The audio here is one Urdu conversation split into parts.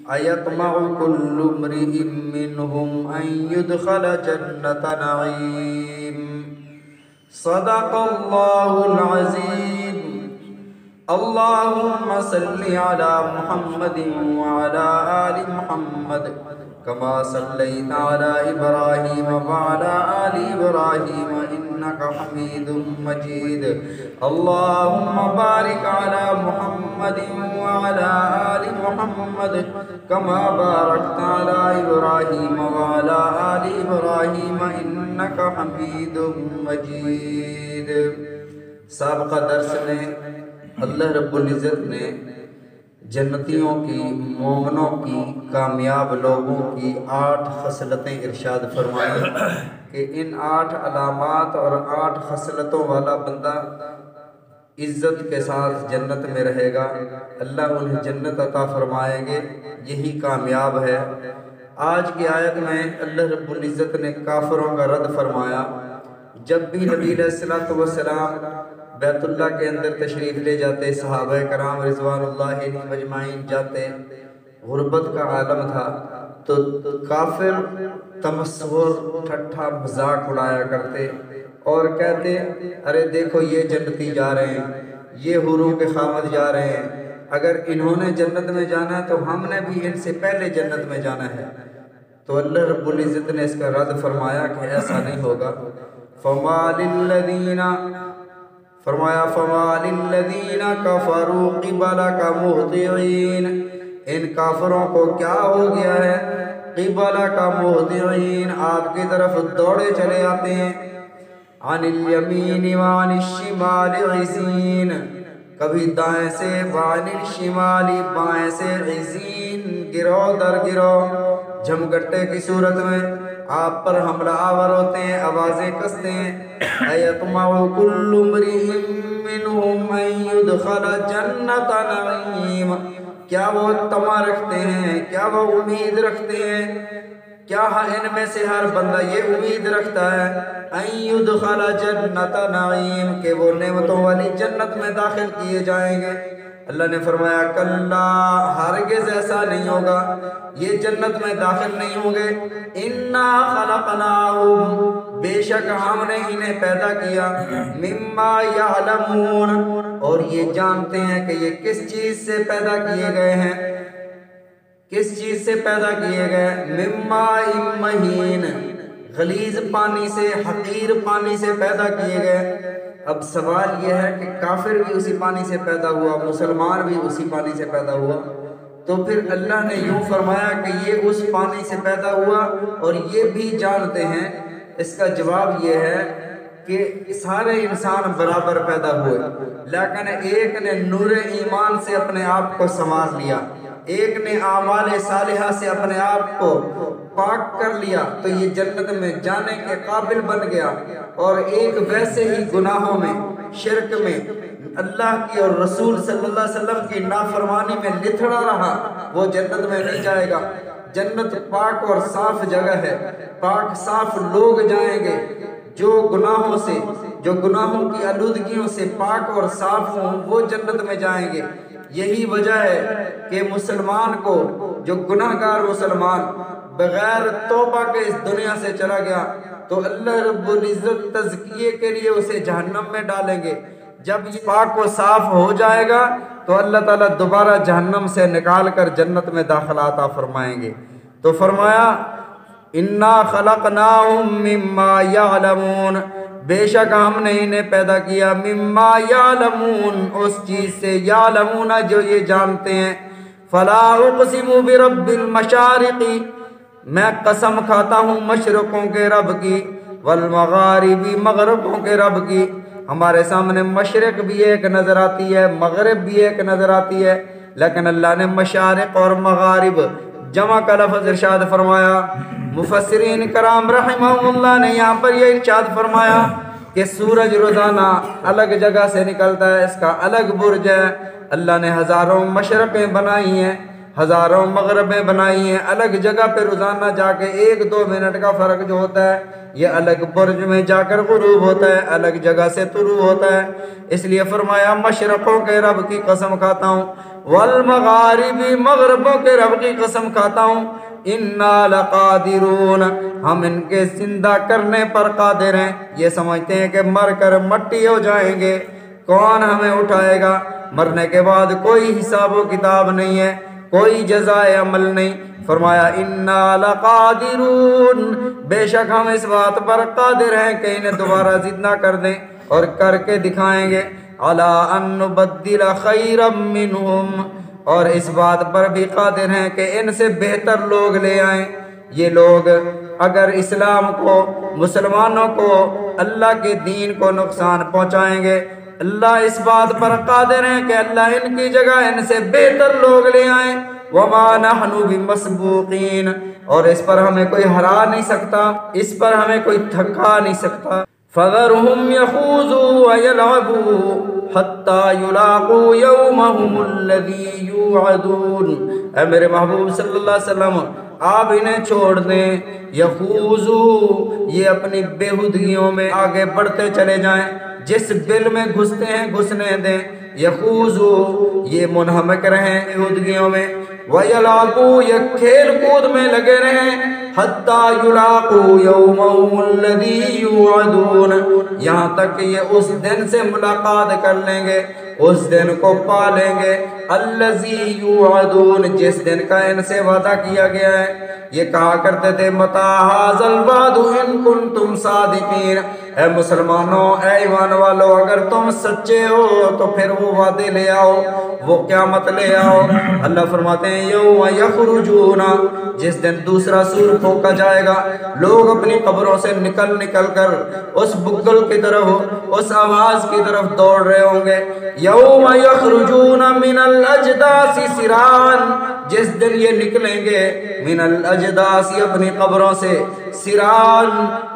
أيطمع كل امرئ منهم أن يدخل جنة نعيم صدق الله العظيم اللهم صل على محمد وعلى آل محمد كما صليت على إبراهيم وعلى آل إبراهيم إنك حميد مجيد اللهم بارك على محمد وعلى آل محمد كما باركت على إبراهيم وعلى آل إبراهيم إنك حميد مجيد. سابقہ درس میں اللہ رب العزت نے جنتیوں کی، مومنوں کی، کامیاب لوگوں کی 8 خصلتیں ارشاد فرمائیں کہ ان 8 علامات اور 8 خصلتوں والا بندہ عزت کے ساتھ جنت میں رہے گا، اللہ انہیں جنت عطا فرمائیں گے، یہی کامیاب ہے. آج کی آیت میں اللہ رب العزت نے کافروں کا رد فرمایا. جب بھی نبی علیہ السلام بیت اللہ کے اندر تشریف لے جاتے، صحابہ کرام رضوان اللہ علیہم اجمعین جاتے، غربت کا عالم تھا تو کافر تمسخر، ٹھٹھا مذاق اڑایا کرتے اور کہتے ارے دیکھو یہ جنتی جا رہے ہیں، یہ حوروں کے خامد جا رہے ہیں، اگر انہوں نے جنت میں جانا ہے تو ہم نے بھی ان سے پہلے جنت میں جانا ہے. تو اللہ رب العزت نے اس کا رد فرمایا کہ ایسا نہیں ہوگا. فما للذین کفروا قبلک مہطعین، ان کافروں کو کیا ہو گیا ہے؟ قبلک مہطعین، آپ کی طرف دوڑے چلے آتے ہیں. عن الیمین وعن الشمال عزین، کبھی دائیں سے، وعن الشمال بائیں سے، عزین گروہ در گروہ، جھمگٹے کی صورت میں آپ پر حملہ آور ہوتے ہیں، آوازیں کستے ہیں. ایطمع کل امرئ منہم ان یدخل جنت نعیم، کیا وہ طمع رکھتے ہیں، کیا وہ امید رکھتے ہیں، کیا ان میں سے ہر بندہ یہ امید رکھتا ہے ان یدخل جنت نعیم کہ وہ نعمتوں والی جنت میں داخل کیے جائیں گے؟ اللہ نے فرمایا کلا، ہرگز ایسا نہیں ہوگا، یہ جنت میں داخل نہیں ہوں گے. انا خلقناہم، بے شک ہم نے انہیں پیدا کیا، مما یعلمون، اور یہ جانتے ہیں کہ یہ کس چیز سے پیدا کیے گئے ہیں، کس چیز سے پیدا کیے گئے؟ مما مہین، غلیظ پانی سے، حقیر پانی سے پیدا کیے گئے. اب سوال یہ ہے کہ کافر بھی اسی پانی سے پیدا ہوا، مسلمان بھی اسی پانی سے پیدا ہوا، تو پھر اللہ نے یوں فرمایا کہ یہ اس پانی سے پیدا ہوا اور یہ بھی جانتے ہیں؟ اس کا جواب یہ ہے کہ سارے انسان برابر پیدا ہوئے، لیکن ایک نے نور ایمان سے اپنے آپ کو سنوار لیا، ایک نے اعمال صالحہ سے اپنے آپ کو پاک کر لیا تو یہ جنت میں جانے کے قابل بن گیا، اور ایک ویسے ہی گناہوں میں، شرک میں، اللہ کی اور رسول صلی اللہ علیہ وسلم کی نافرمانی میں لتھڑا رہا، وہ جنت میں نہیں جائے گا. جنت پاک اور صاف جگہ ہے، پاک صاف لوگ جائیں گے جو گناہوں سے، جو گناہوں کی آلودگیوں سے پاک اور صاف ہوں، وہ جنت میں جائیں گے. یہی وجہ ہے کہ مسلمان کو، جو گناہگار مسلمان بغیر توبہ کے اس دنیا سے چلا گیا تو اللہ رب العزت تزکیے کے لیے اسے جہنم میں ڈالیں گے. جب یہ پاک و صاف ہو جائے گا تو اللہ تعالیٰ دوبارہ جہنم سے نکال کر جنت میں داخلہ عطا فرمائیں گے. تو فرمایا انا خلقناہم مما یعلمون، بے شک ہم نے انہیں پیدا کیا، مما یعلمون، اس چیز سے، یعلمون جو یہ جانتے ہیں. فلا اقسم برب المشارق، میں قسم کھاتا ہوں مشرقوں کے رب کی، والمغاربی، مغربوں کے رب کی. ہمارے سامنے مشرق بھی ایک نظر آتی ہے، مغرب بھی ایک نظر آتی ہے، لیکن اللہ نے مشارق اور مغارب جمع کا لفظ ارشاد فرمایا. مفسرین کرام رحمہم اللہ نے یہاں پر یہ ارشاد فرمایا کہ سورج روزانہ الگ جگہ سے نکلتا ہے، اس کا الگ برج ہے. اللہ نے ہزاروں مشرقیں بنائی ہیں، ہزاروں مغربیں بنائی ہیں، الگ جگہ پہ روزانہ جا کے 1-2 منٹ کا فرق جو ہوتا ہے یہ الگ برج میں جا کر غروب ہوتا ہے، الگ جگہ سے طلوع ہوتا ہے۔ اس لیے فرمایا مشرقوں کے رب کی قسم کھاتا ہوں، والمغاربی مغربوں کے رب کی قسم کھاتا ہوں، انا لقادرون ہم ان کے زندہ کرنے پر قادر ہیں۔ یہ سمجھتے ہیں کہ مر کر مٹی ہو جائیں گے، کون ہمیں اٹھائے گا؟ مرنے کے بعد کوئی حساب و کتاب نہیں ہے، کوئی جزائے عمل نہیں۔ فرمایا انا لقادرون بے شک ہم اس بات پر قادر ہیں کہ انہیں دوبارہ زندہ کر دیں اور کر کے دکھائیں گے، علی ان نبدل خیرا منہم، اور اس بات پر بھی قادر ہیں کہ ان سے بہتر لوگ لے آئیں۔ یہ لوگ اگر اسلام کو، مسلمانوں کو، اللہ کے دین کو نقصان پہنچائیں گے، اللہ اس بات پر قادر ہیں کہ اللہ ان کی جگہ ان سے بہتر لوگ لے آئیں۔ وما نحن بمسبوقین، اور اس پر ہمیں کوئی ہرا نہیں سکتا، اس پر ہمیں کوئی تھکا نہیں سکتا۔ فذرهم يخوضوا ويلعبوا حتى يلاقوا يومهم الذي يوعدون۔ اے میرے محبوب صلی اللہ علیہ وسلم آپ انہیں چھوڑ دیں، یخوضوا یہ اپنی بےہودگیوں میں آگے بڑھتے چلے جائیں، جس بل میں گھستے ہیں گھسنے دیں، یخوضوا یہ منہمک رہیں بےہودگیوں میں، وَيَلْعَبُوا یہ کھیل کود میں لگے رہیں، حَتَّى يُلَاقُوا يَوْمَهُمُ الَّذِي يُوعَدُونَ یہاں تک کہ یہ اس دن سے ملاقات کر لیں گے، اس دن کو پا لیں گے، الَّذِي يُوعَدُونَ جس دن کا ان سے وعدہ کیا گیا ہے۔ یہ کہا کرتے تھے مَتَىٰ هَٰذَا الْوَعْدُ إِن كُنتُمْ صَادِقِينَ، اے مسلمانوں، اے ایمان والو، اگر تم سچے ہو تو پھر وہ وعدے لے آؤ، وہ قیامت لے آؤ۔ اللہ فرماتے ہیں یوم یخرجون جس دن دوسرا سور پھونکا جائے گا، لوگ اپنی قبروں سے نکل نکل کر اس بگل کی طرف، اس آواز کی طرف دوڑ رہے ہوں گے، یوم یخرجون من الاجداث سراعا جس دن یہ نکلیں گے من الاجداث اپنی قبروں سے، سراعا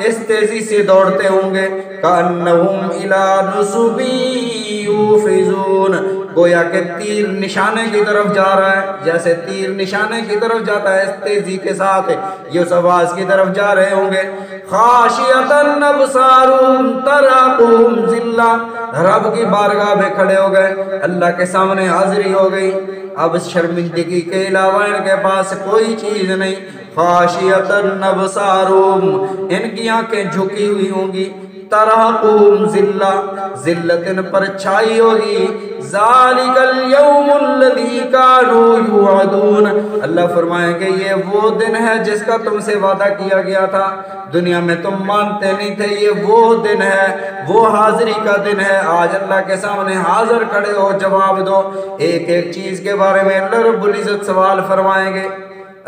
اس تیزی سے دوڑتے ہوں گے، کأنہم الی نصب یوفزون گویا کہ تیر نشانے کی طرف جا رہا ہے، جیسے تیر نشانے کی طرف جاتا ہے اس تیزی کے ساتھ یہ اس آواز کی طرف جا رہے ہوں گے، خاشعۃ ابصارہم ترہقہم ذلہ رب کی بارگاہ میں کھڑے ہو گئے، اللہ کے سامنے حاضری ہو گئی، اب شرمندگی کے علاوہ ان کے پاس کوئی چیز نہیں، خاشعۃ ابصارہم ان کی آنکھیں جھکی ہوئی ہوں گی، ترہقہم ذلہ ذلت ان پر چھائی ہوگی، ذالک اليوم الذی کانوا یوعدون اللہ فرمائیں گے یہ وہ دن ہے جس کا تم سے وعدہ کیا گیا تھا، دنیا میں تم مانتے نہیں تھے، یہ وہ دن ہے، وہ حاضری کا دن ہے، آج اللہ کے سامنے حاضر کھڑے ہو، جواب دو، ایک ایک چیز کے بارے میں اللہ رب العزت سوال فرمائیں گے۔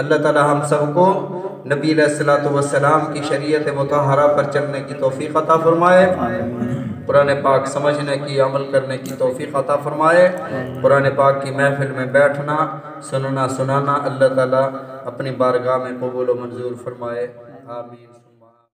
اللہ تعالی ہم سب کو نبی علیہ السلام کی شریعت مطہرہ پر چلنے کی توفیق عطا فرمائے، قرآن پاک سمجھنے کی، عمل کرنے کی توفیق عطا فرمائے، قرآن پاک کی محفل میں بیٹھنا، سننا سنانا اللہ تعالیٰ اپنی بارگاہ میں قبول و منظور فرمائے، آمین۔